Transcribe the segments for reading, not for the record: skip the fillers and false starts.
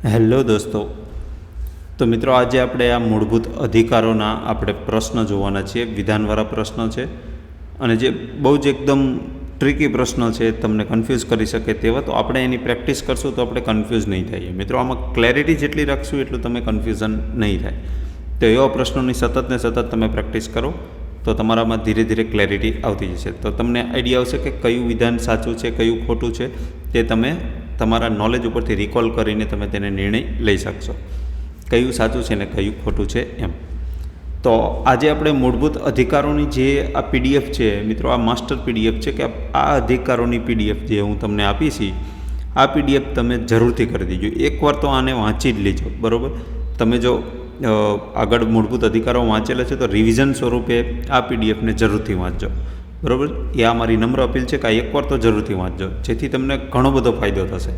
Hello દોસ્તો, તો મિત્રો આજે આપણે આ મૂળભૂત અધિકારોના આપણે પ્રશ્ન જોવાના છીએ. વિધાનવાળા પ્રશ્નો છે અને જે બહુ જ એકદમ ટ્રિકી પ્રશ્નો છે, તમને કન્ફ્યુઝ કરી શકે તેવા. તો આપણે એની પ્રેક્ટિસ કરશું તો આપણે કન્ફ્યુઝ નહીં થઈએ. મિત્રો આમાં ક્લેરિટી જેટલી રાખશું એટલું તમે કન્ફ્યુઝન નહીં થાય. તો એવા પ્રશ્નોની સતત ને સતત તમે પ્રેક્ટિસ કરો તો તમારામાં ધીરે ધીરે ક્લેરિટી આવતી જશે. તો તમને આઈડિયા આવશે કે કયું વિધાન સાચું છે, કયું ખોટું છે, તે તમે તમારા નોલેજ ઉપરથી રિકોલ કરીને તમે તેને નિર્ણય લઈ શકશો, કયું સાચું છે ને કયું ખોટું છે એમ. તો આજે આપણે મૂળભૂત અધિકારોની જે આ પીડીએફ છે મિત્રો, આ માસ્ટર પીડીએફ છે કે આ અધિકારોની પીડીએફ જે હું તમને આપી છે, આ પીડીએફ તમે જરૂરથી કરી દેજો. એકવાર તો આને વાંચી જ લેજો, બરાબર. તમે જો આગળ મૂળભૂત અધિકારો વાંચેલા છે તો રિવિઝન સ્વરૂપે આ પીડીએફને જરૂરથી વાંચજો, બરાબર. એ આ મારી નમ્ર અપીલ છે કે આ એકવાર તો જરૂરથી વાંચજો, જેથી તમને ઘણો બધો ફાયદો થશે.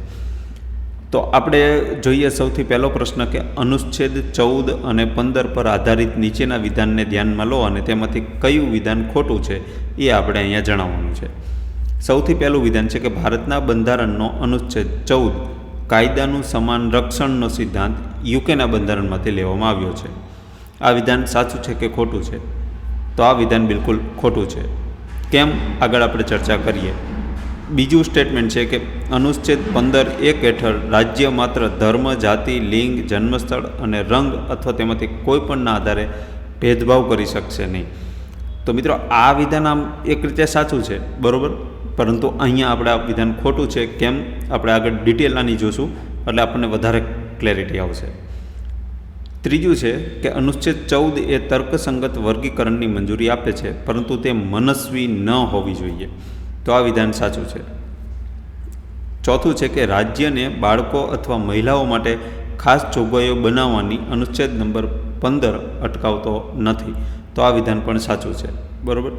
તો આપણે જોઈએ સૌથી પહેલો પ્રશ્ન કે અનુચ્છેદ 14 અને 15 પર આધારિત નીચેના વિધાનને ધ્યાનમાં લો અને તેમાંથી કયું વિધાન ખોટું છે એ આપણે અહીંયા જણાવવાનું છે. સૌથી પહેલું વિધાન છે કે ભારતના બંધારણનો અનુચ્છેદ 14 કાયદાનું સમાન રક્ષણનો સિદ્ધાંત યુકેના બંધારણમાંથી લેવામાં આવ્યો છે. આ વિધાન સાચું છે કે ખોટું છે? તો આ વિધાન બિલકુલ ખોટું છે. કેમ? આગળ આપણે ચર્ચા કરીએ. બીજું સ્ટેટમેન્ટ છે કે અનુચ્છેદ 15(1) હેઠળ રાજ્ય માત્ર ધર્મ, જાતિ, લિંગ, જન્મસ્થળ અને રંગ અથવા તેમાંથી કોઈ પણના આધારે ભેદભાવ કરી શકશે નહીં. તો મિત્રો આ વિધાન આમ એક રીતે સાચું છે, બરાબર, પરંતુ અહીંયા આપણે આ વિધાન ખોટું છે. કેમ? આપણે આગળ ડિટેલ આની જોશું એટલે આપણને વધારે ક્લેરિટી આવશે. ત્રીજું છે કે અનુચ્છેદ 14 એ તર્કસંગત વર્ગીકરણની મંજૂરી આપે છે, પરંતુ તે મનસ્વી ન હોવી જોઈએ. તો આ વિધાન સાચું છે. ચોથું છે કે રાજ્યને બાળકો અથવા મહિલાઓ માટે ખાસ જોગવાઈઓ બનાવવાની અનુચ્છેદ નંબર 15 અટકાવતો નથી. તો આ વિધાન પણ સાચું છે, બરાબર.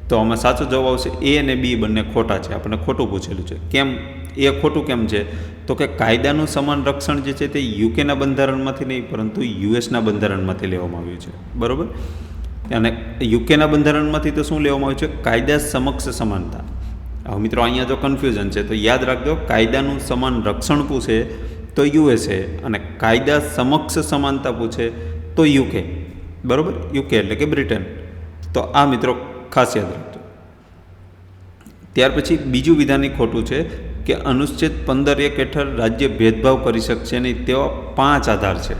તો આમાં સાચો જવાબ આવશે એ અને બી બંને ખોટા છે. આપણને ખોટું પૂછેલું છે. કેમ એ ખોટું કેમ છે? તો કે કાયદાનું સમાન રક્ષણ જે છે તે યુકેના બંધારણમાંથી નહીં પરંતુ યુએસના બંધારણમાંથી લેવામાં આવ્યું છે, બરાબર. અને યુકેના બંધારણમાંથી તો શું લેવામાં આવ્યું છે? કાયદા સમક્ષ સમાનતા. હવે મિત્રો અહીંયા જો કન્ફ્યુઝન છે તો યાદ રાખજો, કાયદાનું સમાન રક્ષણ પૂછે તો યુએસએ અને કાયદા સમક્ષ સમાનતા પૂછે તો યુકે, બરાબર. યુકે એટલે કે બ્રિટન. તો આ મિત્રો ખાસ યાદ રાખજો. ત્યાર પછી બીજું વિધાન ખોટું છે કે અનુચ્છેદ 15(1) હેઠળ રાજ્ય ભેદભાવ કરી શકશે નહીં તેવા 5 આધાર છે,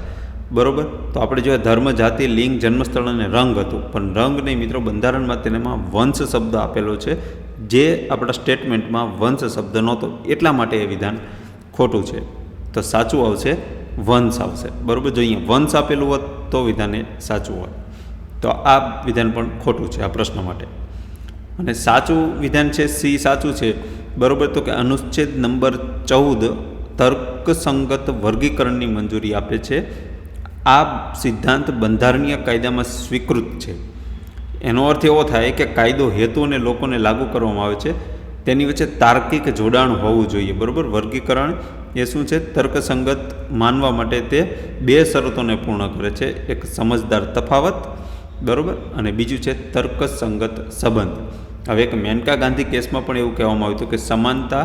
બરાબર. તો આપણે જો ધર્મ, જાતિ, લિંગ, જન્મસ્થળ અને રંગ હતું, પણ રંગ નહીં મિત્રો, બંધારણમાં તેમાં વંશ શબ્દ આપેલો છે, જે આપણા સ્ટેટમેન્ટમાં વંશ શબ્દ નહોતો, એટલા માટે એ વિધાન ખોટું છે. તો સાચું આવશે વંશ આવશે, બરાબર. જો અહીંયા વંશ આપેલું હોત તો વિધાન એ સાચું હોત. તો આ વિધાન પણ ખોટું છે આ પ્રશ્ન માટે. અને સાચું વિધાન છે સી સાચું છે, બરાબર. તો કે અનુચ્છેદ નંબર 14 તર્કસંગત વર્ગીકરણની મંજૂરી આપે છે. આ સિદ્ધાંત બંધારણીય કાયદામાં સ્વીકૃત છે. એનો અર્થ એવો થાય કે કાયદો હેતુ અને લોકોને લાગુ કરવામાં આવે છે, તેની વચ્ચે તાર્કિક જોડાણ હોવું જોઈએ, બરાબર. વર્ગીકરણ એ શું છે? તર્કસંગત માનવા માટે તે 2 શરતોને પૂર્ણ કરે છે. એક સમજદાર તફાવત, બરાબર, અને બીજું છે તર્કસંગત સંબંધ. હવે એક મેનકા ગાંધી કેસમાં પણ એવું કહેવામાં આવ્યું હતું કે સમાનતા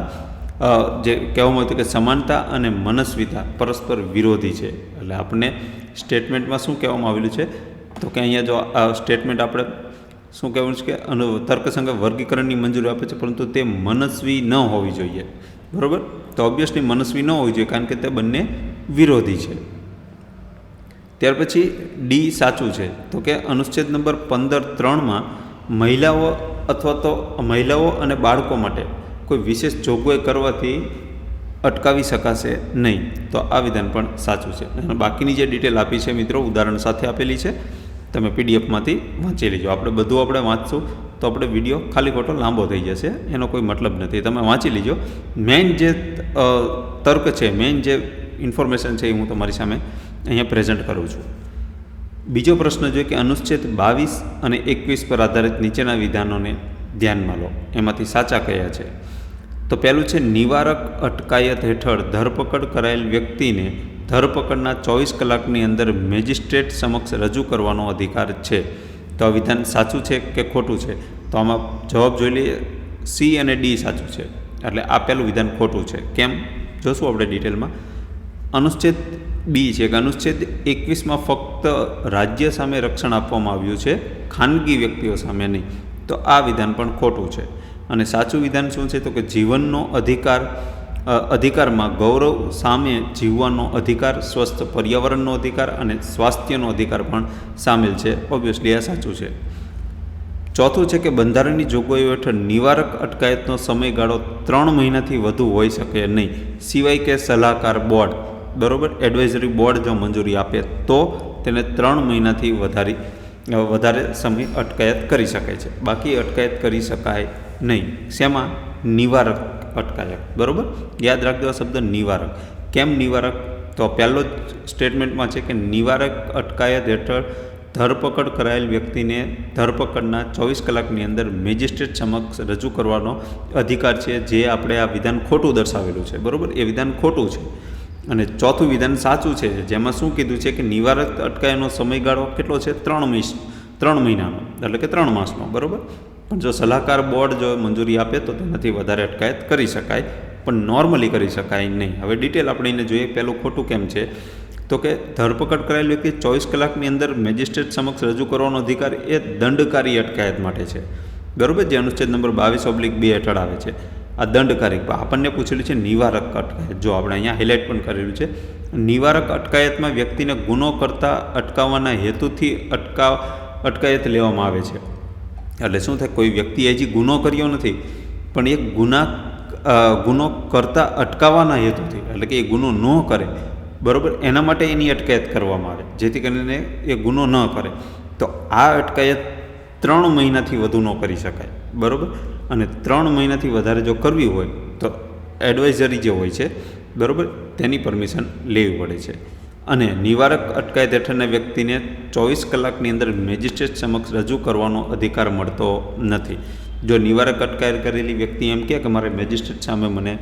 જે કહેવામાં આવ્યું હતું કે સમાનતા અને મનસ્વીતા પરસ્પર વિરોધી છે. એટલે આપણને સ્ટેટમેન્ટમાં શું કહેવામાં આવેલું છે? તો કે અહીંયા જો આ સ્ટેટમેન્ટ આપણે શું કહેવાનું છે કે તર્કસંગત વર્ગીકરણની મંજૂરી આપે છે, પરંતુ તે મનસ્વી ન હોવી જોઈએ, બરાબર. તો ઓબ્વિયસલી મનસ્વી ન હોવી જોઈએ, કારણ કે તે બંને વિરોધી છે. ત્યાર પછી ડી સાચું છે. તો કે અનુચ્છેદ નંબર 15(3) મહિલાઓ અથવા તો મહિલાઓ અને બાળકો માટે કોઈ વિશેષ જોગવાઈ કરવાથી અટકાવી શકાશે નહીં. તો આ વિધાન પણ સાચું છે. અને બાકીની જે ડિટેલ આપી છે મિત્રો, ઉદાહરણ સાથે આપેલી છે, તમે પીડીએફમાંથી વાંચી લેજો. આપણે વાંચશું તો આપણે વિડીયો ખાલી ખોટો લાંબો થઈ જશે, એનો કોઈ મતલબ નથી. તમે વાંચી લીજો. મેઇન જે તર્ક છે, મેઇન જે ઇન્ફોર્મેશન છે એ હું તમારી સામે અહીંયા પ્રેઝન્ટ કરું છું. બીજો પ્રશ્ન જોઈએ કે અનુચ્છેદ 22 અને 21 પર આધારિત નીચેના વિધાનોને ધ્યાનમાં લો, એમાંથી સાચા કયા છે? તો પહેલું છે નિવારક અટકાયત હેઠળ ધરપકડ કરાયેલ વ્યક્તિને ધરપકડના 24 કલાકની અંદર મેજિસ્ટ્રેટ સમક્ષ રજૂ કરવાનો અધિકાર છે. તો આ વિધાન સાચું છે કે ખોટું છે? તો આમાં જવાબ જોઈ લઈએ. સી અને ડી સાચું છે. એટલે આ પહેલું વિધાન ખોટું છે. કેમ? જોશું આપણે ડિટેલમાં. અનુચ્છેદ બી છે કે અનુચ્છેદ 21માં ફક્ત રાજ્ય સામે રક્ષણ આપવામાં આવ્યું છે, ખાનગી વ્યક્તિઓ સામે નહીં. તો આ વિધાન પણ ખોટું છે. અને સાચું વિધાન શું છે? તો કે જીવનનો અધિકારમાં ગૌરવ સામે જીવવાનો અધિકાર, સ્વસ્થ પર્યાવરણનો અધિકાર અને સ્વાસ્થ્યનો અધિકાર પણ સામેલ છે. ઓબ્વિયસલી આ સાચું છે. ચોથું છે કે બંધારણની જોગવાઈઓ હેઠળ નિવારક અટકાયતનો સમયગાળો 3 મહિનાથી વધુ હોઈ શકે નહીં, સિવાય કે સલાહકાર બોર્ડ, બરાબર, એડવાઇઝરી બોર્ડ જો મંજૂરી આપે તો તેને 3 મહિનાથી વધારે સમય અટકાયત કરી શકાય છે. બાકી અટકાયત કરી શકાય નહીં. શેમાં? નિવારક અટકાયત, બરાબર. યાદ રાખજો આ શબ્દ નિવારક. કેમ નિવારક? તો પહેલો જ સ્ટેટમેન્ટમાં છે કે નિવારક અટકાયત હેઠળ ધરપકડ કરાયેલ વ્યક્તિને ધરપકડના 24 કલાકની અંદર મેજિસ્ટ્રેટ સમક્ષ રજૂ કરવાનો અધિકાર છે, જે આપણે આ વિધાન ખોટું દર્શાવેલું છે, બરાબર. એ વિધાન ખોટું છે. અને ચોથું વિધાન સાચું છે, જેમાં શું કીધું છે કે નિવારક અટકાયતનો સમયગાળો કેટલો છે? 3 મહિનાનો, એટલે કે 3 માસનો, બરાબર. પણ જો સલાહકાર બોર્ડ જો મંજૂરી આપે તો તેનાથી વધારે અટકાયત કરી શકાય, પણ નોર્મલી કરી શકાય નહીં. હવે ડિટેલ આપણે એને જોઈએ. પહેલું ખોટું કેમ છે? તો કે ધરપકડ કરાયેલ વ્યક્તિ 24 કલાકની અંદર મેજિસ્ટ્રેટ સમક્ષ રજૂ કરવાનો અધિકાર એ દંડકારી અટકાયત માટે છે, બરાબર, જે અનુચ્છેદ નંબર 22/2 હેઠળ આવે છે. આ દંડકારી. આપણને પૂછેલું છે નિવારક અટકાયત. જો આપણે અહીંયા હાઇલાઇટ પણ કરેલું છે. નિવારક અટકાયતમાં વ્યક્તિને ગુનો કરતા અટકાવવાના હેતુથી અટકાયત લેવામાં આવે છે. એટલે શું થાય? કોઈ વ્યક્તિએ હજી ગુનો કર્યો નથી, પણ એ ગુનો કરતા અટકાવવાના હેતુથી, એટલે કે એ ગુનો ન કરે, બરાબર, એના માટે એની અટકાયત કરવામાં આવે, જેથી કરીને એ ગુનો ન કરે. તો આ અટકાયત 3 મહિનાથી વધુ ન કરી શકાય, બરાબર. અને 3 મહિનાથી વધારે જો કરવી હોય તો એડવાઇઝરી જે હોય છે, બરાબર, તેની પરમિશન લેવી પડે છે. અને નિવારક અટકાયત હેઠળના વ્યક્તિને 24 કલાકની અંદર મેજિસ્ટ્રેટ સમક્ષ રજૂ કરવાનો અધિકાર મળતો નથી. જો નિવારક અટકાયત કરેલી વ્યક્તિ એમ કહે કે મારે મેજિસ્ટ્રેટ સામે મને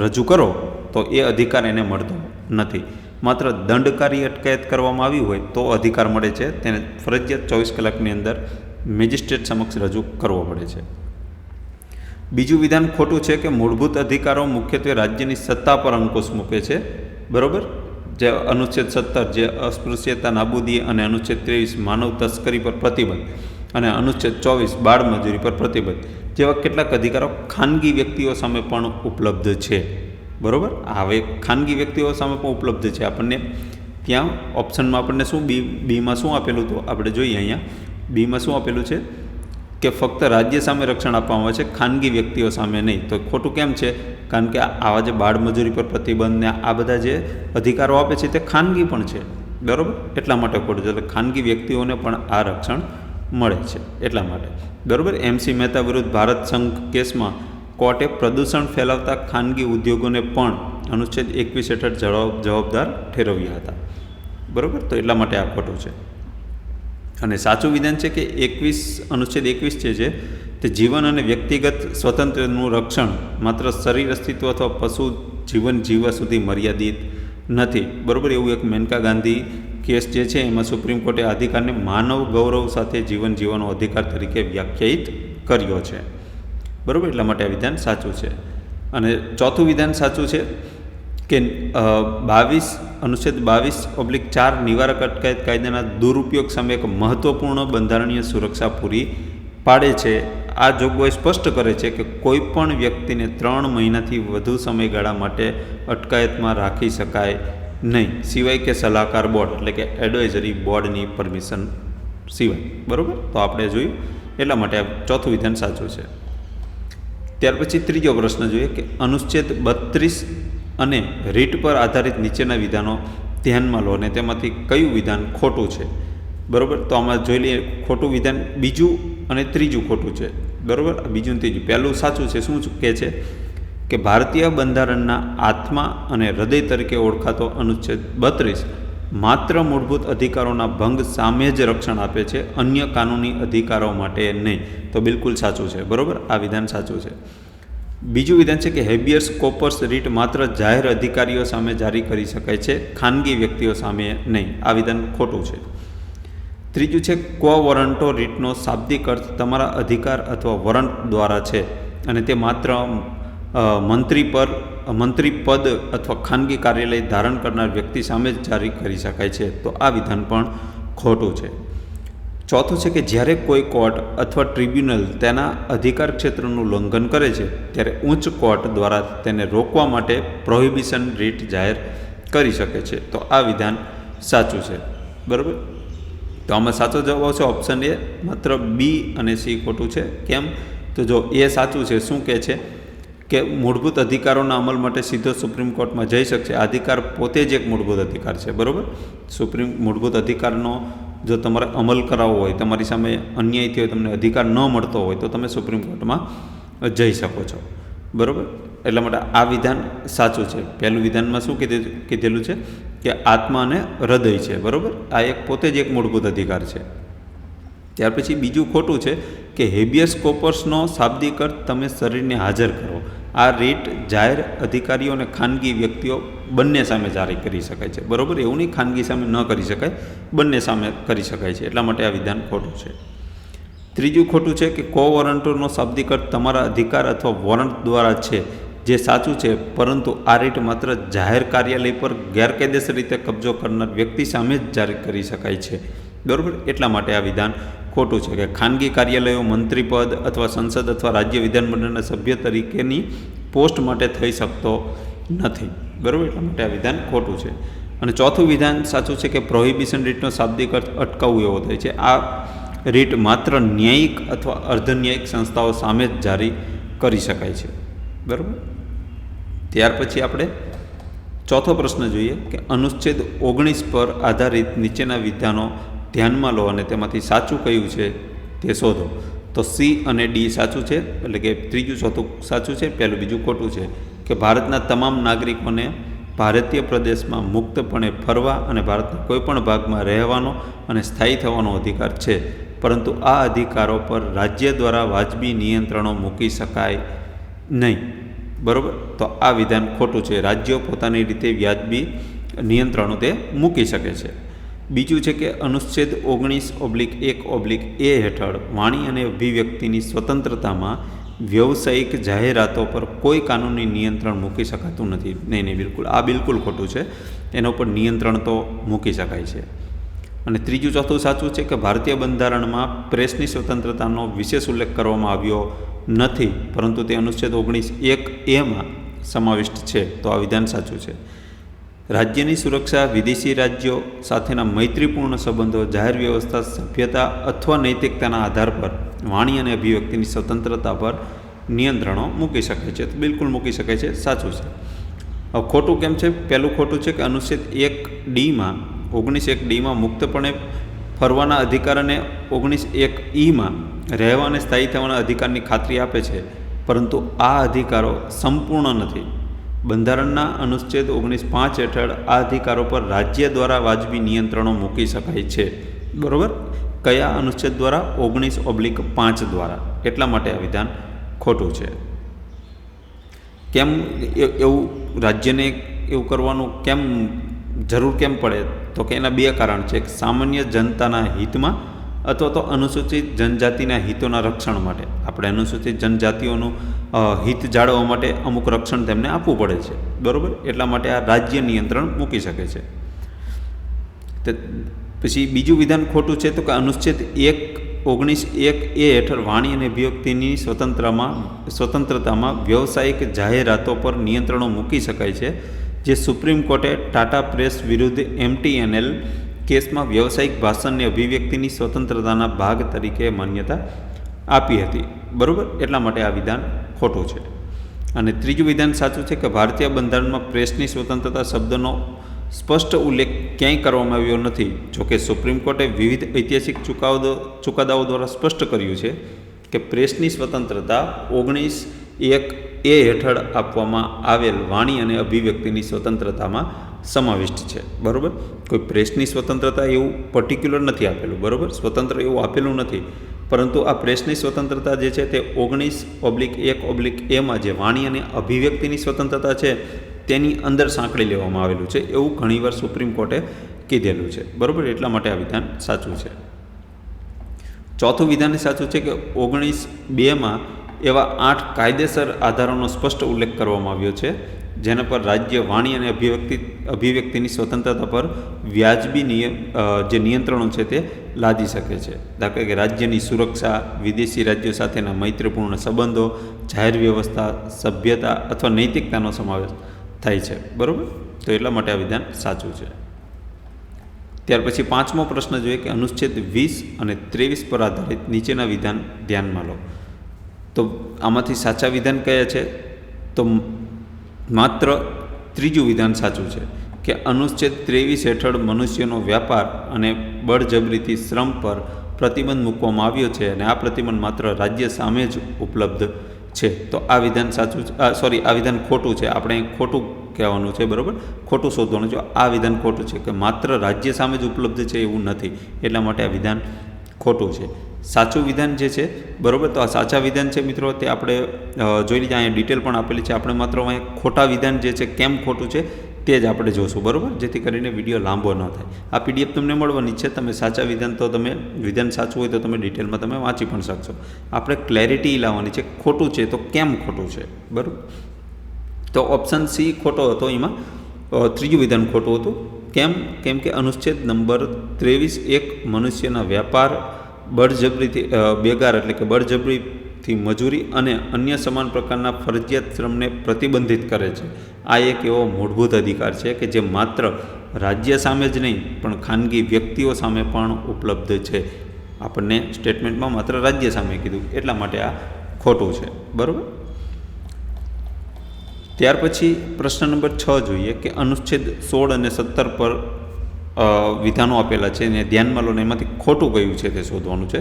રજૂ કરો, તો એ અધિકાર એને મળતો નથી. માત્ર દંડકારી અટકાયત કરવામાં આવી હોય તો અધિકાર મળે છે. તેને ફરજિયાત 24 કલાકની અંદર મેજિસ્ટ્રેટ સમક્ષ રજૂ કરવો પડે છે. બીજું વિધાન ખોટું છે કે મૂળભૂત અધિકારો મુખ્યત્વે રાજ્યની સત્તા પર અંકુશ મૂકે છે, બરાબર. જે અનુચ્છેદ 17 જે અસ્પૃશ્યતા નાબૂદી અને અનુચ્છેદ 23 માનવ તસ્કરી પર પ્રતિબંધ અને અનુચ્છેદ 24 બાળ મજૂરી પર પ્રતિબંધ જેવા કેટલાક અધિકારો ખાનગી વ્યક્તિઓ સામે પણ ઉપલબ્ધ છે, બરાબર. હવે ખાનગી વ્યક્તિઓ સામે પણ ઉપલબ્ધ છે. આપણને ત્યાં ઓપ્શનમાં આપણને શું બીમાં શું આપેલું હતું આપણે જોઈએ. અહીંયા બીમાં શું આપેલું છે કે ફક્ત રાજ્ય સામે રક્ષણ આપવામાં આવે છે, ખાનગી વ્યક્તિઓ સામે નહીં. તો ખોટું કેમ છે? કારણ કે આવા જે બાળ મજૂરી પર પ્રતિબંધ ને આ બધા જે અધિકારો આપે છે તે ખાનગી પણ છે, બરાબર. એટલા માટે ખોટું છે. એટલે ખાનગી વ્યક્તિઓને પણ આ રક્ષણ મળે છે એટલા માટે, બરાબર. MC મહેતા વિરુદ્ધ ભારત સંઘ કેસમાં કોર્ટે પ્રદૂષણ ફેલાવતા ખાનગી ઉદ્યોગોને પણ અનુચ્છેદ 21 હેઠળ જવાબદાર ઠેરવ્યા હતા, બરાબર. તો એટલા માટે આ ખોટું છે. અને સાચું વિધાન છે કે અનુચ્છેદ 21 છે તે જીવન અને વ્યક્તિગત સ્વતંત્રનું રક્ષણ માત્ર શરીર અસ્તિત્વ અથવા પશુ જીવન જીવવા સુધી મર્યાદિત નથી, બરાબર. એવું એક મેનકા ગાંધી કેસ જે છે એમાં સુપ્રીમ કોર્ટે આ અધિકારને માનવ ગૌરવ સાથે જીવન જીવવાનો અધિકાર તરીકે વ્યાખ્યાયિત કર્યો છે, બરાબર. એટલા માટે આ વિધાન સાચું છે. અને ચોથું વિધાન સાચું છે કે અનુચ્છેદ 22/4 નિવારક અટકાયત કાયદાના દુરુપયોગ સામે એક મહત્વપૂર્ણ બંધારણીય સુરક્ષા પૂરી પાડે છે. આ જોગવાઈ સ્પષ્ટ કરે છે કે કોઈ પણ વ્યક્તિને 3 મહિનાથી વધુ સમયગાળા માટે અટકાયતમાં રાખી શકાય નહીં, સિવાય કે સલાહકાર બોર્ડ, એટલે કે એડવાઇઝરી બોર્ડની પરમિશન સિવાય, બરાબર. તો આપણે જોયું. એટલા માટે આ ચોથું વિધાન સાચું છે. ત્યાર પછી ત્રીજો પ્રશ્ન જોઈએ કે અનુચ્છેદ 32 અને રીટ પર આધારિત નીચેના વિધાનો ધ્યાનમાં લો અને તેમાંથી કયું વિધાન ખોટું છે, બરાબર. તો આમાં જોઈ લઈએ. ખોટું વિધાન બીજું અને ત્રીજું ખોટું છે, બરાબર. બીજું અને ત્રીજું. પહેલું સાચું છે. શું કહે છે કે ભારતીય બંધારણના આત્મા અને હૃદય તરીકે ઓળખાતો અનુચ્છેદ 32 માત્ર મૂળભૂત અધિકારોના ભંગ સામે જ રક્ષણ આપે છે, અન્ય કાનૂની અધિકારો માટે નહીં. તો બિલકુલ સાચું છે, બરાબર. આ વિધાન સાચું છે. બીજું વિધાન છે કે હેબિયસ કોર્પસ રીટ માત્ર જાહેર અધિકારીઓ સામે જારી કરી શકાય છે, ખાનગી વ્યક્તિઓ સામે નહીં. આ વિધાન ખોટું છે. ત્રીજું છે ક્વો વોરંટો રીટનો શાબ્દિક અર્થ તમારા અધિકાર અથવા વોરંટ દ્વારા છે અને તે માત્ર મંત્રી પદ અથવા ખાનગી કાર્યાલય ધારણ કરનાર વ્યક્તિ સામે જ જારી કરી શકાય છે. તો આ વિધાન પણ ખોટું છે. ચોથું છે કે જ્યારે કોઈ કોર્ટ અથવા ટ્રિબ્યુનલ તેના અધિકાર ક્ષેત્રનું ઉલ્લંઘન કરે છે ત્યારે ઉચ્ચ કોર્ટ દ્વારા તેને રોકવા માટે પ્રોહિબિશન રીટ જાહેર કરી શકે છે. તો આ વિધાન સાચું છે. બરાબર. તો આમાં સાચો જવાબ આવશે ઓપ્શન એ. માત્ર બી અને સી ખોટું છે. કેમ? તો જો એ સાચું છે. શું કહે છે કે મૂળભૂત અધિકારોના અમલ માટે સીધો સુપ્રીમ કોર્ટમાં જઈ શકશે. આ અધિકાર પોતે જ એક મૂળભૂત અધિકાર છે. બરાબર. મૂળભૂત અધિકારનો જો તમારે અમલ કરાવવો હોય, તમારી સામે અન્યાય થયો, તમને અધિકાર ન મળતો હોય તો તમે સુપ્રીમ કોર્ટમાં જઈ શકો છો. બરાબર. એટલા માટે આ વિધાન સાચું છે. પહેલું વિધાનમાં શું કીધેલું છે કે આત્મા અને હૃદય છે. બરાબર. આ એક પોતે જ એક મૂળભૂત અધિકાર છે. ત્યાર પછી બીજું ખોટું છે કે હેબિયસ કોર્પસનો શાબ્દિક અર્થ તમે શરીરને હાજર કરો. આ રીટ જાહેર અધિકારીઓ અને ખાનગી વ્યક્તિઓ બંને સામે જારી કરી શકાય છે. બરાબર. એવું નહીં ખાનગી સામે ન કરી શકાય, બંને સામે કરી શકાય છે. એટલા માટે આ વિધાન ખોટું છે. ત્રીજું ખોટું છે કે કોવોરંટનો શાબ્દિક અર્થ તમારા અધિકાર અથવા વોરંટ દ્વારા છે, જે સાચું છે, પરંતુ આ રીટ માત્ર જાહેર કાર્યાલય પર ગેરકાયદેસર રીતે કબજો કરનાર વ્યક્તિ સામે જ જારી કરી શકાય છે. બરાબર. એટલા માટે આ વિધાન ખોટું છે કે ખાનગી કાર્યાલયો મંત્રીપદ અથવા સંસદ અથવા રાજ્ય વિધાનમંડળના સભ્ય તરીકેની પોસ્ટ માટે થઈ શકતો નથી. બરાબર. એટલા માટે આ વિધાન ખોટું છે. અને ચોથું વિધાન સાચું છે કે પ્રોહિબિશન રીટનો શાબ્દિક અર્થ અટકાવવું એવો થાય છે. આ રીટ માત્ર ન્યાયિક અથવા અર્ધન્યાયિક સંસ્થાઓ સામે જ જારી કરી શકાય છે. બરાબર. ત્યાર પછી આપણે ચોથો પ્રશ્ન જોઈએ કે અનુચ્છેદ 19 પર આધારિત નીચેના વિધાનો ધ્યાનમાં લો અને તેમાંથી સાચું કયું છે તે શોધો. તો સી અને ડી સાચું છે, એટલે કે ત્રીજું ચોથું સાચું છે, પહેલું બીજું ખોટું છે. કે ભારતના તમામ નાગરિકોને ભારતીય પ્રદેશમાં મુક્તપણે ફરવા અને ભારતના કોઈપણ ભાગમાં રહેવાનો અને સ્થાયી થવાનો અધિકાર છે, પરંતુ આ અધિકારો પર રાજ્ય દ્વારા વાજબી નિયંત્રણો મૂકી શકાય નહીં. બરાબર. તો આ વિધાન ખોટું છે. રાજ્યો પોતાની રીતે વ્યાજબી નિયંત્રણો તે મૂકી શકે છે. બીજું છે કે અનુચ્છેદ 19/1/A હેઠળ વાણી અને અભિવ્યક્તિની સ્વતંત્રતામાં વ્યવસાયિક જાહેરાતો પર કોઈ કાનૂની નિયંત્રણ મૂકી શકાતું નથી. નહીં, બિલકુલ. આ બિલકુલ ખોટું છે. એના ઉપર નિયંત્રણ તો મૂકી શકાય છે. અને ત્રીજું ચોથું સાચું છે કે ભારતીય બંધારણમાં પ્રેસની સ્વતંત્રતાનો વિશેષ ઉલ્લેખ કરવામાં આવ્યો નથી, પરંતુ તે અનુચ્છેદ 19(1)A સમાવિષ્ટ છે. તો આ વિધાન સાચું છે. રાજ્યની સુરક્ષા, વિદેશી રાજ્યો સાથેના મૈત્રીપૂર્ણ સંબંધો, જાહેર વ્યવસ્થા, સભ્યતા અથવા નૈતિકતાના આધાર પર વાણી અને અભિવ્યક્તિની સ્વતંત્રતા પર નિયંત્રણો મૂકી શકાય છે. તો બિલકુલ મૂકી શકાય છે. સાચું છે. હવે ખોટું કેમ છે? પહેલું ખોટું છે કે અનુચ્છેદ 19(1)D મુક્તપણે ફરવાના અધિકાર અને 19(1)E રહેવા અને સ્થાયી થવાના અધિકારની ખાતરી આપે છે, પરંતુ આ અધિકારો સંપૂર્ણ નથી. બંધારણના અનુચ્છેદ 19(5) હેઠળ આ અધિકારો પર રાજ્ય દ્વારા વાજબી નિયંત્રણો મૂકી શકાય છે. બરાબર. કયા અનુચ્છેદ દ્વારા? 19(5) દ્વારા. એટલા માટે આ વિધાન ખોટું છે. કેમ એવું રાજ્યને એવું કરવાનું કેમ જરૂર કેમ પડે? તો કે એના બે કારણ છે. સામાન્ય જનતાના હિતમાં અથવા તો અનુસૂચિત જનજાતિના હિતોના રક્ષણ માટે. આપણે અનુસૂચિત જનજાતિઓનું હિત જાળવવા માટે અમુક રક્ષણ તેમને આપવું પડે છે. બરાબર. એટલા માટે આ રાજ્ય નિયંત્રણ મૂકી શકે છે. પછી બીજું વિધાન ખોટું છે તો કે અનુચ્છેદ 19(1)A હેઠળ વાણી અને અભિવ્યક્તિની સ્વતંત્રતામાં વ્યવસાયિક જાહેરાતો પર નિયંત્રણો મૂકી શકાય છે, જે સુપ્રીમ કોર્ટે ટાટા પ્રેસ વિરુદ્ધ MTNL કેસમાં વ્યવસાયિક ભાષણની અભિવ્યક્તિની સ્વતંત્રતાના ભાગ તરીકે માન્યતા આપી હતી. બરાબર. એટલા માટે આ વિધાન ખોટું છે. અને ત્રીજું વિધાન સાચું છે કે ભારતીય બંધારણમાં પ્રેસની સ્વતંત્રતા શબ્દનો સ્પષ્ટ ઉલ્લેખ ક્યાંય કરવામાં આવ્યો નથી. જોકે સુપ્રીમ કોર્ટે વિવિધ ઐતિહાસિક ચુકાદાઓ દ્વારા સ્પષ્ટ કર્યું છે કે પ્રેસની સ્વતંત્રતા 19(1)A હેઠળ આપવામાં આવેલ વાણી અને અભિવ્યક્તિની સ્વતંત્રતામાં સમાવિષ્ટ છે. બરાબર. કોઈ પ્રેસની સ્વતંત્રતા એવું પર્ટિક્યુલર નથી આપેલું. બરાબર. સ્વતંત્ર એવું આપેલું નથી, પરંતુ આ પ્રેસની સ્વતંત્રતા જે છે તે 19(1)A જે વાણી અને અભિવ્યક્તિની સ્વતંત્રતા છે તેની અંદર સાંકળી લેવામાં આવેલું છે, એવું ઘણીવાર સુપ્રીમ કોર્ટે કીધેલું છે. બરાબર. એટલા માટે આ વિધાન સાચું છે. ચોથું વિધાન સાચું છે કે 19(2) એવા 8 કાયદેસર આધારોનો સ્પષ્ટ ઉલ્લેખ કરવામાં આવ્યો છે, જેના પર રાજ્ય વાણી અને અભિવ્યક્તિની સ્વતંત્રતા પર વ્યાજબી જે નિયંત્રણો છે તે લાદી શકે છે. દાખલા કે રાજ્યની સુરક્ષા, વિદેશી રાજ્યો સાથેના મૈત્રીપૂર્ણ સંબંધો, જાહેર વ્યવસ્થા, સભ્યતા અથવા નૈતિકતાનો સમાવેશ થાય છે. બરાબર, તો એટલા માટે આ વિધાન સાચું છે. ત્યાર પછી 5મો પ્રશ્ન જોઈએ કે અનુચ્છેદ 20 અને 23 પર આધારિત નીચેના વિધાન ધ્યાનમાં લો. તો આમાંથી સાચા વિધાન કયા છે? તો માત્ર ત્રીજું વિધાન સાચું છે કે અનુચ્છેદ 23 હેઠળ મનુષ્યનો વ્યાપાર અને બળજબરીથી શ્રમ પર પ્રતિબંધ મૂકવામાં આવ્યો છે અને આ પ્રતિબંધ માત્ર રાજ્ય સામે જ ઉપલબ્ધ છે. તો આ વિધાન સાચું આ વિધાન ખોટું છે. આપણે ખોટું કહેવાનું છે. બરાબર, ખોટું શોધવાનું છે. આ વિધાન ખોટું છે કે માત્ર રાજ્ય સામે જ ઉપલબ્ધ છે એવું નથી, એટલા માટે આ વિધાન ખોટું છે. સાચું વિધાન જે છે, બરાબર, તો આ સાચા વિધાન છે મિત્રો, તે આપણે જોઈ લીધા. અહીંયા ડિટેલ પણ આપેલી છે. આપણે માત્ર અહીંયા ખોટા વિધાન જે છે કેમ ખોટું છે તે જ આપણે જોશું. બરાબર, જેથી કરીને વિડીયો લાંબો ન થાય. આ PDF તમને મળવાની છે. તમે સાચા વિધાન તો વિધાન સાચું હોય તો તમે ડિટેલમાં તમે વાંચી પણ શકશો. આપણે ક્લેરિટી લાવવાની છે. ખોટું છે તો કેમ ખોટું છે? બરાબર, તો ઓપ્શન સી ખોટો હતો. એમાં ત્રીજું વિધાન ખોટું હતું. કેમ કે અનુચ્છેદ નંબર 23(1) મનુષ્યના વ્યાપાર, બળજબરીથી બેગાર એટલે કે બળજબરીથી મજૂરી અને અન્ય સમાન પ્રકારના ફરજિયાત શ્રમને પ્રતિબંધિત કરે છે. આ એક એવો મૂળભૂત અધિકાર છે કે જે માત્ર રાજ્ય સામે જ નહીં પણ ખાનગી વ્યક્તિઓ સામે પણ ઉપલબ્ધ છે. આપણને સ્ટેટમેન્ટમાં માત્ર રાજ્ય સામે કીધું, એટલા માટે આ ખોટું છે. બરાબર, ત્યાર પછી પ્રશ્ન નંબર 6 જોઈએ કે અનુચ્છેદ 16 અને 17 પર વિધાનો આપેલા છે અને ધ્યાનમાં લો ને એમાંથી ખોટું કયું છે તે શોધવાનું છે.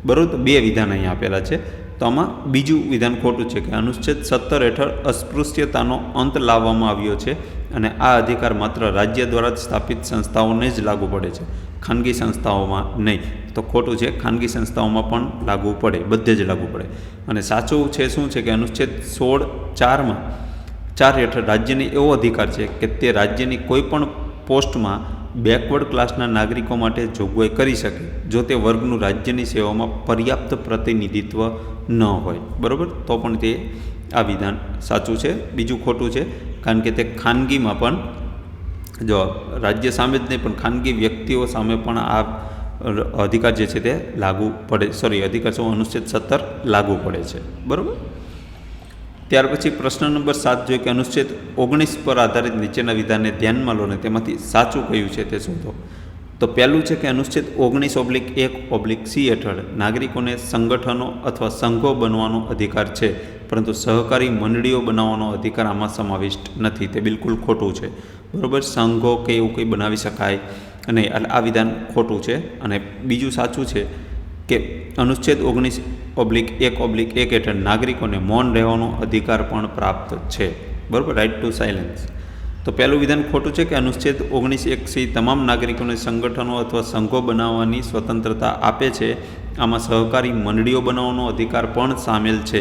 બરાબર, તો 2 વિધાન અહીંયા આપેલા છે. તો આમાં બીજું વિધાન ખોટું છે કે અનુચ્છેદ 17 હેઠળ અસ્પૃશ્યતાનો અંત લાવવામાં આવ્યો છે અને આ અધિકાર માત્ર રાજ્ય દ્વારા જ સ્થાપિત સંસ્થાઓને જ લાગુ પડે છે, ખાનગી સંસ્થાઓમાં નહીં. તો ખોટું છે, ખાનગી સંસ્થાઓમાં પણ લાગુ પડે, બધે જ લાગુ પડે. અને સાચું છે શું છે કે અનુચ્છેદ 16(4) હેઠળ રાજ્યને એવો અધિકાર છે કે તે રાજ્યની કોઈ પણ પોસ્ટમાં બેકવર્ડ ક્લાસના નાગરિકો માટે જોગવાઈ કરી શકે જો તે વર્ગનું રાજ્યની સેવામાં પર્યાપ્ત પ્રતિનિધિત્વ ન હોય. બરાબર, તો પણ તે આ વિધાન સાચું છે. બીજું ખોટું છે કારણ કે તે ખાનગીમાં પણ, જો રાજ્ય સામે જ નહીં પણ ખાનગી વ્યક્તિઓ સામે પણ આ અધિકાર જે છે તે લાગુ પડે, અધિકાર અનુચ્છેદ 17 લાગુ પડે છે. બરાબર, ત્યાર પછી પ્રશ્ન નંબર 7 જોઈએ કે અનુચ્છેદ 19 પર આધારિત નીચેના વિધાનને ધ્યાનમાં લો ને તેમાંથી સાચું કયું છે તે શોધો. તો પહેલું છે કે અનુચ્છેદ 19(1)(c) હેઠળ નાગરિકોને સંગઠનો અથવા સંઘો બનવાનો અધિકાર છે, પરંતુ સહકારી મંડળીઓ બનાવવાનો અધિકાર આમાં સમાવિષ્ટ નથી. તે બિલકુલ ખોટું છે. બરાબર, સંઘો કે એવું કંઈ બનાવી શકાય નહીં, એટલે આ વિધાન ખોટું છે. અને બીજું સાચું છે કે અનુચ્છેદ 19(1)(1) હેઠળ નાગરિકોને મૌન રહેવાનો અધિકાર પણ પ્રાપ્ત છે. બરાબર, રાઇટ ટુ સાયલેન્સ. તો પહેલું વિધાન ખોટું છે કે અનુચ્છેદ 19(1)(c) તમામ નાગરિકોને સંગઠનો અથવા સંઘો બનાવવાની સ્વતંત્રતા આપે છે. આમાં સહકારી મંડળીઓ બનાવવાનો અધિકાર પણ સામેલ છે.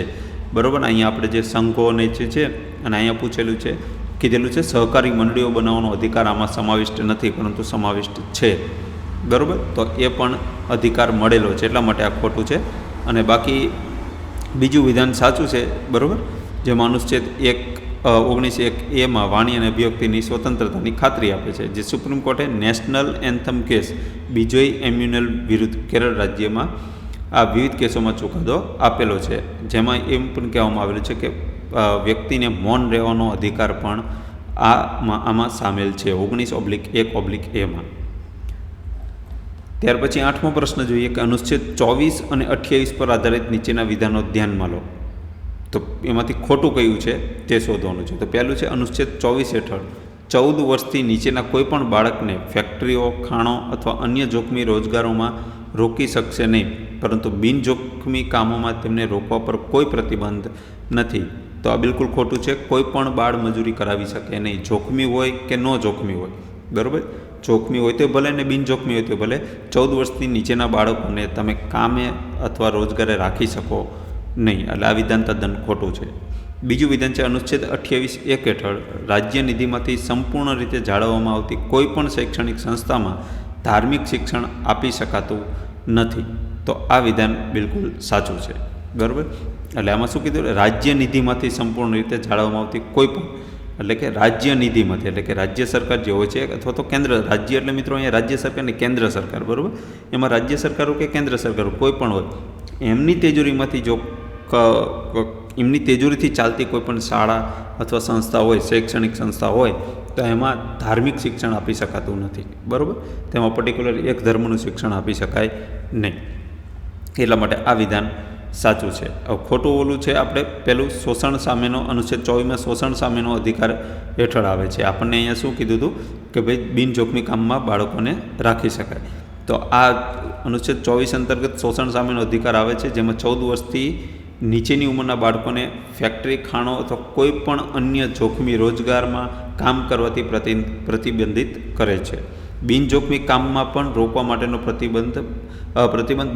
બરાબર, અહીંયા આપણે જે સંઘોને જે છે અને અહીંયા કીધેલું છે સહકારી મંડળીઓ બનાવવાનો અધિકાર આમાં સમાવિષ્ટ નથી પરંતુ સમાવિષ્ટ છે. બરાબર, તો એ પણ અધિકાર મળેલો છે, એટલા માટે આ ખોટું છે. અને બાકી બીજું વિધાન સાચું છે. બરાબર, જેમાં અનુચ્છેદ 19(1)(a) વાણી અને અભિવ્યક્તિની સ્વતંત્રતાની ખાતરી આપે છે. જે સુપ્રીમ કોર્ટે નેશનલ એન્થમ કેસ બિજોય એમ્યુનલ વિરુદ્ધ કેરળ રાજ્યમાં આ વિવિધ કેસોમાં ચુકાદો આપેલો છે, જેમાં એમ પણ કહેવામાં આવેલું છે કે વ્યક્તિને મૌન રહેવાનો અધિકાર પણ આમાં સામેલ છે 19(1)(a)માં. ત્યાર પછી 8મો પ્રશ્ન જોઈએ કે અનુચ્છેદ 24 અને 28 પર આધારિત નીચેના વિધાનો ધ્યાનમાં લો. તો એમાંથી ખોટું કયું છે તે શોધવાનું છે. તો પહેલું છે અનુચ્છેદ 24 હેઠળ 14 વર્ષથી નીચેના કોઈ પણ બાળકને ફેક્ટરીઓ, ખાણો અથવા અન્ય જોખમી રોજગારોમાં રોકી શકશે નહીં, પરંતુ બિનજોખમી કામોમાં તેમને રોકવા પર કોઈ પ્રતિબંધ નથી. તો આ બિલકુલ ખોટું છે. કોઈ પણ બાળ મજૂરી કરાવી શકે નહીં, જોખમી હોય કે ન જોખમી હોય. બરાબર, જોખમી હોય તો ભલે ને બિનજોખમી હોય તો ભલે 14 વર્ષથી નીચેના બાળકોને તમે કામે અથવા રોજગારે રાખી શકો નહીં. એટલે આ વિધાન તદ્દન ખોટું છે. બીજું વિધાન છે અનુચ્છેદ 28(1) હેઠળ રાજ્ય નિધિમાંથી સંપૂર્ણ રીતે જાળવવામાં આવતી કોઈ પણ શૈક્ષણિક સંસ્થામાં ધાર્મિક શિક્ષણ આપી શકાતું નથી. તો આ વિધાન બિલકુલ સાચું છે. બરાબર. એટલે આમાં શું કીધું, રાજ્ય નિધિમાંથી સંપૂર્ણ રીતે જાળવવામાં આવતી કોઈ પણ, એટલે કે રાજ્ય નિધિમાંથી, એટલે કે રાજ્ય સરકાર જે હોય છે અથવા તો કેન્દ્ર, રાજ્ય એટલે મિત્રો અહીંયા રાજ્ય સરકાર ને કેન્દ્ર સરકાર, બરાબર. એમાં રાજ્ય સરકારો કે કેન્દ્ર સરકારો કોઈ પણ હોય, એમની તિજોરીમાંથી જો એમની તિજોરીથી ચાલતી કોઈ પણ શાળા અથવા સંસ્થા હોય, શૈક્ષણિક સંસ્થા હોય, તો એમાં ધાર્મિક શિક્ષણ આપી શકાતું નથી, બરાબર. તેમાં પર્ટિક્યુલર એક ધર્મનું શિક્ષણ આપી શકાય નહીં. એટલા માટે આ વિધાન સાચું છે. હવે ખોટું ઓલું છે આપણે પેલું, શોષણ સામેનો અનુચ્છેદ 24માં શોષણ સામેનો અધિકાર હેઠળ આવે છે. આપણને અહીંયા શું કીધું હતું કે ભાઈ બિનજોખમી કામમાં બાળકોને રાખી શકાય. તો આ અનુચ્છેદ 24 અંતર્ગત શોષણ સામેનો અધિકાર આવે છે, જેમાં 14 વર્ષથી નીચેની ઉંમરના બાળકોને ફેક્ટરી, ખાણો અથવા કોઈ પણ અન્ય જોખમી રોજગારમાં કામ કરવાથી પ્રતિબંધિત કરે છે. બિનજોખમી કામમાં પણ રોકવા માટેનો પ્રતિબંધ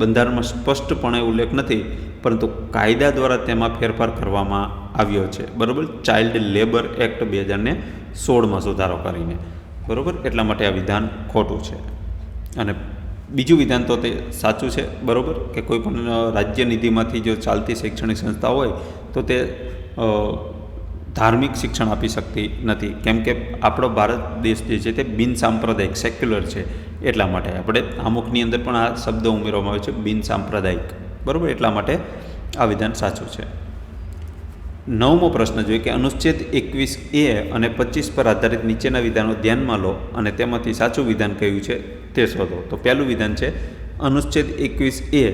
બંધારણમાં સ્પષ્ટપણે ઉલ્લેખ નથી, પરંતુ કાયદા દ્વારા તેમાં ફેરફાર કરવામાં આવ્યો છે, બરાબર. ચાઇલ્ડ લેબર એક્ટ 2016માં સુધારો કરીને, બરાબર. એટલા માટે આ વિધાન ખોટું છે. અને બીજું વિધાન તો તે સાચું છે, બરાબર, કે કોઈ પણ રાજ્ય નિધિમાંથી જો ચાલતી શૈક્ષણિક સંસ્થા હોય તો તે ધાર્મિક શિક્ષણ આપી શકતી નથી, કેમ કે આપણો ભારત દેશ જે છે તે બિન સાંપ્રદાયિક સેક્યુલર છે. એટલા માટે આપણે આમુખની અંદર પણ આ શબ્દ ઉમેરવામાં આવે છે, બિન સાંપ્રદાયિક, બરાબર. એટલા માટે આ વિધાન સાચું છે. 9મો પ્રશ્ન જોઈએ કે અનુચ્છેદ 21A અને 25 પર આધારિત નીચેના વિધાનો ધ્યાનમાં લો અને તેમાંથી સાચું વિધાન કયું છે તે શોધો. તો પહેલું વિધાન છે અનુચ્છેદ 21A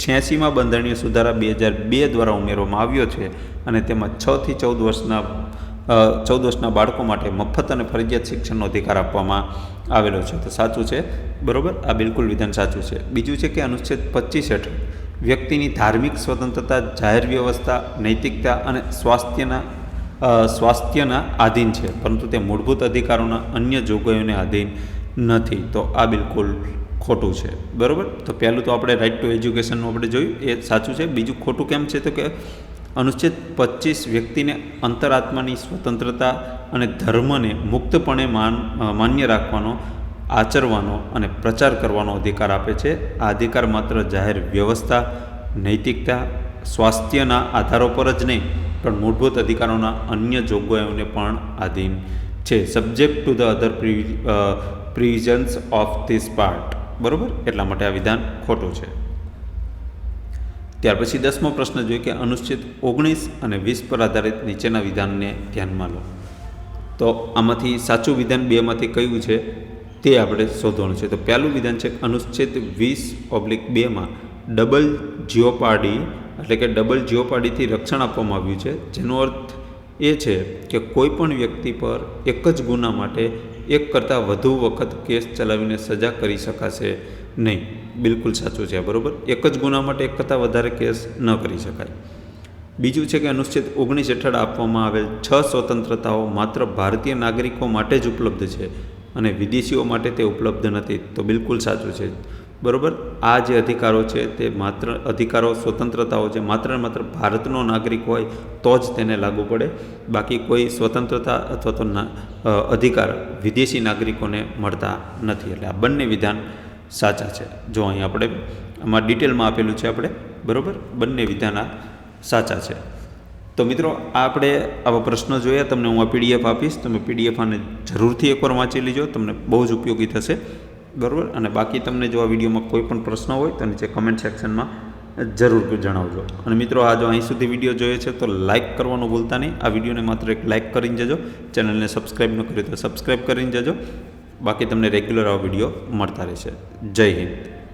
86માં બંધારણીય સુધારા 2002 દ્વારા ઉમેરવામાં આવ્યો છે અને તેમાં 6 થી 14 વર્ષના બાળકો માટે મફત અને ફરજિયાત શિક્ષણનો અધિકાર આપવામાં આવેલો છે. તો સાચું છે, બરાબર. આ બિલકુલ વિધાન સાચું છે. બીજું છે કે અનુચ્છેદ 25 હેઠળ વ્યક્તિની ધાર્મિક સ્વતંત્રતા, જાહેર વ્યવસ્થા, નૈતિકતા અને સ્વાસ્થ્યના આધીન છે, પરંતુ તે મૂળભૂત અધિકારોના અન્ય જોગવાઈઓને આધીન નથી. તો આ બિલકુલ ખોટું છે, બરાબર. તો પહેલું તો આપણે રાઇટ ટુ એજ્યુકેશનનું આપણે જોયું, એ સાચું છે. બીજું ખોટું કેમ છે તો કે અનુચ્છેદ 25 વ્યક્તિને અંતરાત્માની સ્વતંત્રતા અને ધર્મને મુક્તપણે માન્ય રાખવાનો, આચરવાનો અને પ્રચાર કરવાનો અધિકાર આપે છે. આ અધિકાર માત્ર જાહેર વ્યવસ્થા, નૈતિકતા, સ્વાસ્થ્યના આધારો પર જ નહીં, પણ મૂળભૂત અધિકારોના અન્ય જોગવાઈઓને પણ આધીન છે, subject to the other provisions of this part, બરાબર. એટલા માટે આ વિધાન ખોટું છે. ત્યાર પછી 10મો પ્રશ્ન જોઈએ કે અનુચ્છેદ 19 અને 20 પર આધારિત નીચેના વિધાનને ધ્યાનમાં લો. તો આમાંથી સાચું વિધાન બેમાંથી કયું છે તે આપણે શોધવાનું છે. તો પહેલું વિધાન છે અનુચ્છેદ 20/2માં ડબલ જીઓપાર્ડી, એટલે કે ડબલ જીઓપાર્ડીથી રક્ષણ આપવામાં આવ્યું છે, જેનો અર્થ એ છે કે કોઈ પણ વ્યક્તિ પર એક જ ગુના માટે એક કરતાં વધુ વખત કેસ ચલાવીને સજા કરી શકાશે નહીં. બિલકુલ સાચું છે, બરાબર. એક જ ગુના માટે એક કરતાં વધારે કેસ ન કરી શકાય. બીજું છે કે અનુચ્છેદ 19 હેઠળ આપવામાં આવેલ 6 સ્વતંત્રતાઓ માત્ર ભારતીય નાગરિકો માટે જ ઉપલબ્ધ છે અને વિદેશીઓ માટે તે ઉપલબ્ધ નથી. તો બિલકુલ સાચું છે, બરાબર. આ જે અધિકારો છે તે માત્ર અધિકારો, સ્વતંત્રતાઓ છે માત્ર ને માત્ર ભારતનો નાગરિક હોય તો જ તેને લાગુ પડે, બાકી કોઈ સ્વતંત્રતા અથવા તો અધિકાર વિદેશી નાગરિકોને મળતા નથી. એટલે આ બંને વિધાન સાચા છે. જો અહીં આપણે આમાં ડિટેલમાં આપેલું છે આપણે, બરાબર. બંને વિધાન આ સાચા છે. તો મિત્રો આપણે આવા પ્રશ્નો જોયા, તમને હું આ PDF આપીશ, તમે PDF આને જરૂરથી એકવાર વાંચી લેજો, તમને બહુ જ ઉપયોગી થશે, બરાબર. અને બાકી તમને જો આ વિડીયોમાં કોઈ પણ પ્રશ્ન હોય તો નીચે કમેન્ટ સેક્શનમાં જરૂર જણાવજો. અને મિત્રો આ જો અહીં સુધી વિડીયો જોઈએ છે તો લાઇક કરવાનું ભૂલતા નહીં. આ વિડીયોને માત્ર એક લાઇક કરીને જજો, ચેનલને સબસ્ક્રાઈબ ન કરી તો સબસ્ક્રાઈબ કરીને જજો. બાકી તમને રેગ્યુલર આવા વિડીયો મળતા રહેશે. જય હિન્દ.